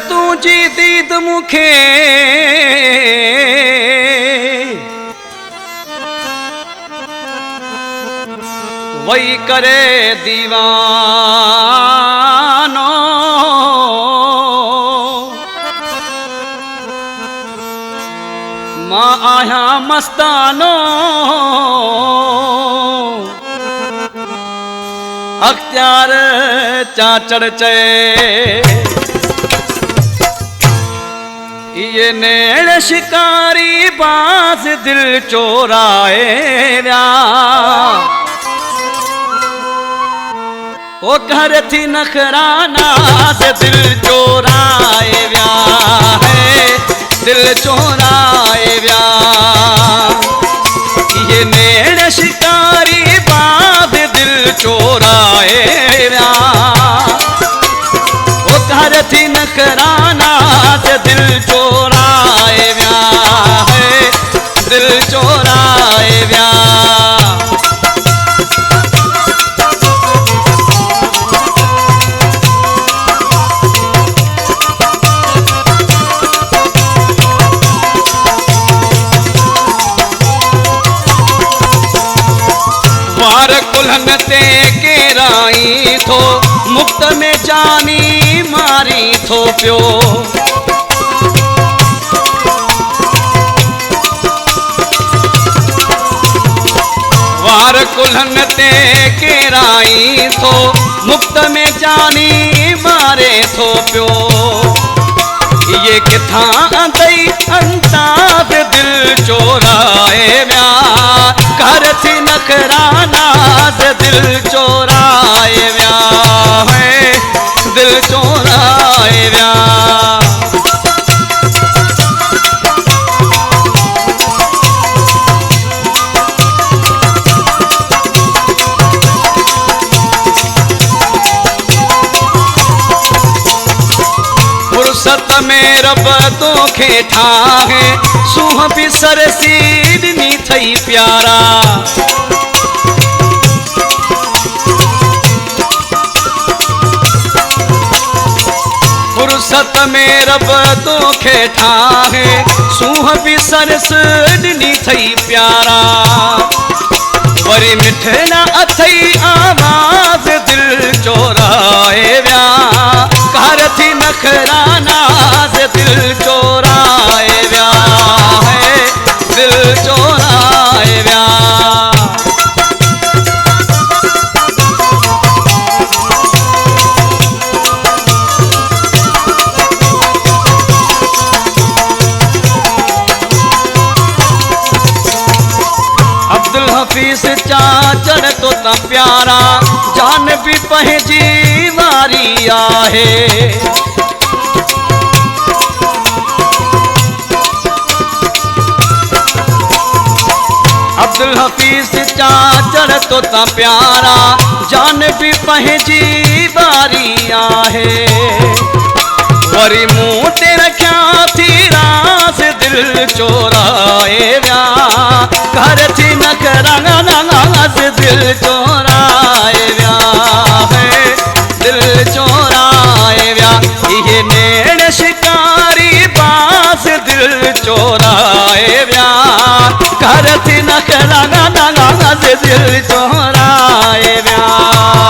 तुझी दीद मुखे वही करे दीवानो मां आया मस्तानो अख्तियार चाचड़ चे ये नेड़ शिकारी बाज दिल चोराए व्या ओ घर थी नखराना से दिल चोराए व्या है दिल चोराए व्या ये नेड़ शिकारी बाज दिल चोराए व्या ओ घर थी नखराना से दिल चोराए व्या है दिल चोराए व्या वार कुल्हन ते केराई थो मुक्त में जानी मारी थो पियो वार कुल्हन ते केराई थो मुक्त में जानी मारे थो पियो ये किथा अंदई अंताब दिल चोराए व्या घर थी नखराना से दिल चोराए व्या है दिल चोराए व्या फुर्सत में रब तो खेठा है सूह भी सरसीदनी थई प्यारा फुर्सत में रब तो खेठा है सूह भी सरसीदनी थई प्यारा वरी मिठड़ा अथई आवाज दिल चोराए व्या घर थी नखराना से दिल चोराए व्या है दिल चोराए व्या अब्दुल हफीज चाचड़ तो ता प्यारा जान भी पंहिंजी वारी आहे अब्दुल हफीज चाचड़ तो ता प्यारा जान भी पंहिंजी वारी आहे वरी मुंह ते रखिया थी रास दिल चोराए व्या घर थी नखराना से दिल चोराए व्या है दिल चोराए व्या ये नेड़ शिकारी बास दिल चोराए व्या घर थी नखराना से दिल चोराए व्या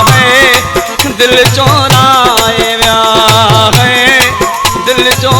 है दिल चोराए व्या है दिल चोराए